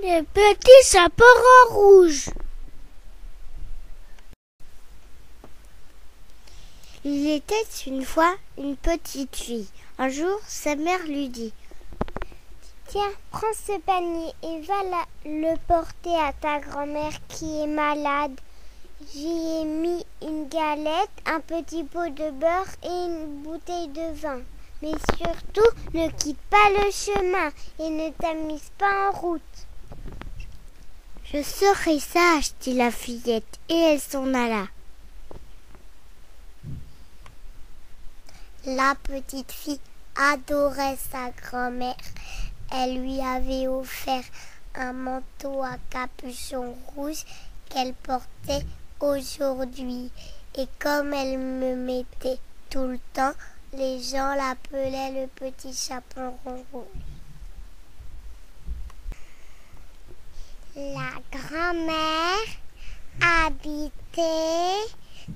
Le petit chaperon rouge. Il était une fois une petite fille. Un jour, sa mère lui dit: tiens, prends ce panier et va le porter à ta grand-mère qui est malade. J'y ai mis une galette, un petit pot de beurre et une bouteille de vin. Mais surtout, ne quitte pas le chemin et ne t'amuse pas en route. Je serai sage, dit la fillette, et elle s'en alla. La petite fille adorait sa grand-mère. Elle lui avait offert un manteau à capuchon rouge qu'elle portait aujourd'hui. Et comme elle me mettait tout le temps, les gens l'appelaient le petit chaperon rouge. La grand-mère habitait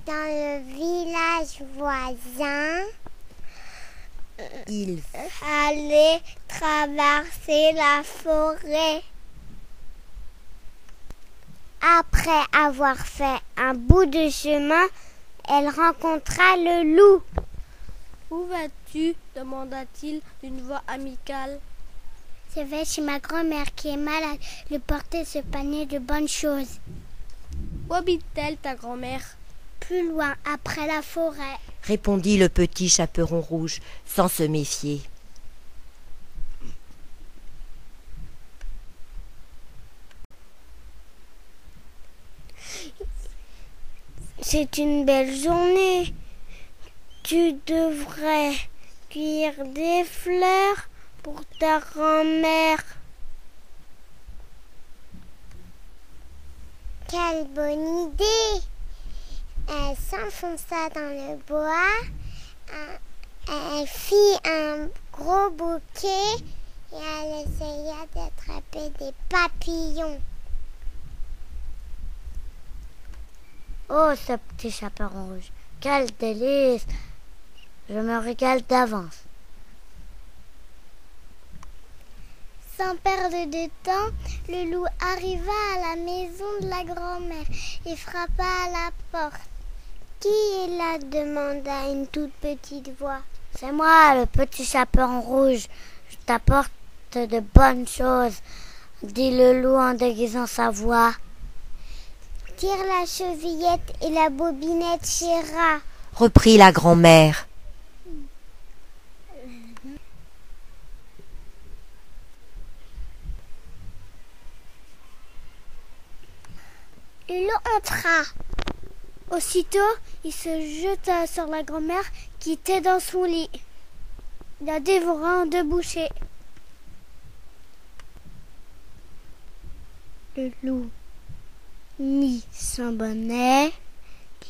dans le village voisin. Il fallait traverser la forêt. Après avoir fait un bout de chemin, elle rencontra le loup. « Où vas-tu » demanda-t-il d'une voix amicale. « Je vais chez ma grand-mère qui est malade, lui porter ce panier de bonnes choses. »« Où habite-t-elle ta grand-mère ?»« Plus loin, après la forêt. » répondit le petit chaperon rouge, sans se méfier. C'est une belle journée. Tu devrais cueillir des fleurs pour ta grand-mère. Quelle bonne idée! Elle s'enfonça dans le bois, elle fit un gros bouquet et elle essaya d'attraper des papillons. Oh, ce petit chaperon rouge, quel délice! Je me régale d'avance. Sans perdre de temps, le loup arriva à la maison de la grand-mère et frappa à la porte. « Qui est là ?» demanda une toute petite voix. « C'est moi, le petit chaperon rouge. Je t'apporte de bonnes choses, » dit le loup en déguisant sa voix. « Tire la chevillette et la bobinette, chéra, » reprit la grand-mère. Le loup entra. Aussitôt, il se jeta sur la grand-mère qui était dans son lit. Il la dévora en deux bouchées. Le loup mit son bonnet,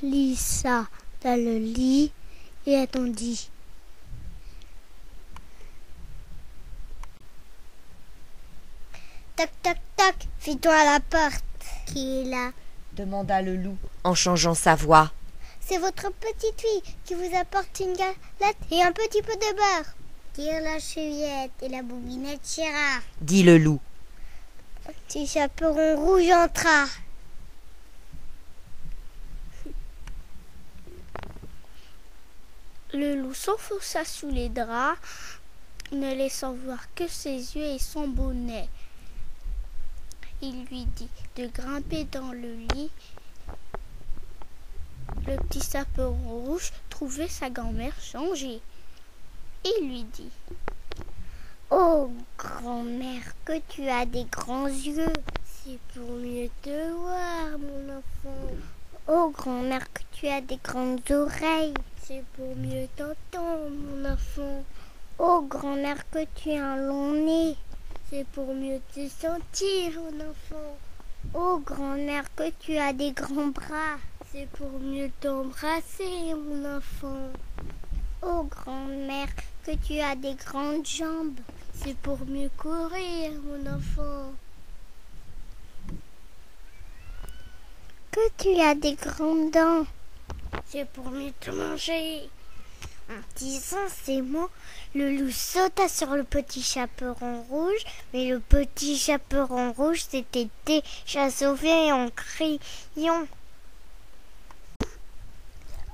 glissa dans le lit et attendit. Toc, toc, toc, fis-toi à la porte. Qui est là ? Demanda le loup en changeant sa voix. C'est votre petite fille qui vous apporte une galette et un petit peu de beurre. Tire la chevillette et la bobinette, chéra, dit le loup. Petit chaperon rouge entra. Le loup s'enfonça sous les draps, ne laissant voir que ses yeux et son bonnet. Il lui dit de grimper dans le lit. Le petit chaperon rouge trouvait sa grand-mère changée. Il lui dit: « Oh, grand-mère, que tu as des grands yeux. C'est pour mieux te voir, mon enfant. Oh, grand-mère, que tu as des grandes oreilles. C'est pour mieux t'entendre, mon enfant. Oh, grand-mère, que tu as un long nez. C'est pour mieux te sentir, mon enfant. Oh, grand-mère, que tu as des grands bras. C'est pour mieux t'embrasser, mon enfant. Oh, grand-mère, que tu as des grandes jambes. C'est pour mieux courir, mon enfant. Que tu as des grandes dents. C'est pour mieux te manger. En disant ces mots, le loup sauta sur le petit chaperon rouge, mais le petit chaperon rouge s'était déjà sauvé en criant.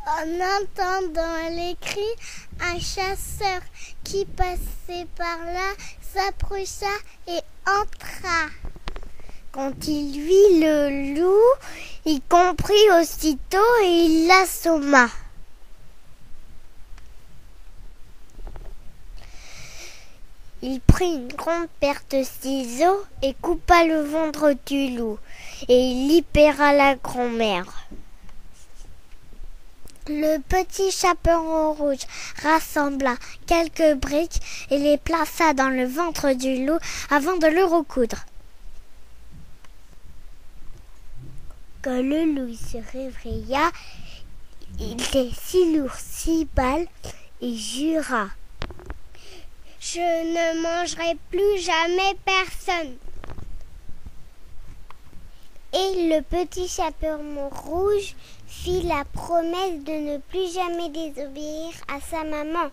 En entendant les cris, un chasseur qui passait par là s'approcha et entra. Quand il vit le loup, il comprit aussitôt et il l'assomma. Il prit une grande paire de ciseaux et coupa le ventre du loup, et il libéra la grand-mère. Le petit chaperon rouge rassembla quelques briques et les plaça dans le ventre du loup avant de le recoudre. Quand le loup se réveilla, il était si lourd, si pâle, et jura: je ne mangerai plus jamais personne. Et le petit chaperon rouge fit la promesse de ne plus jamais désobéir à sa maman.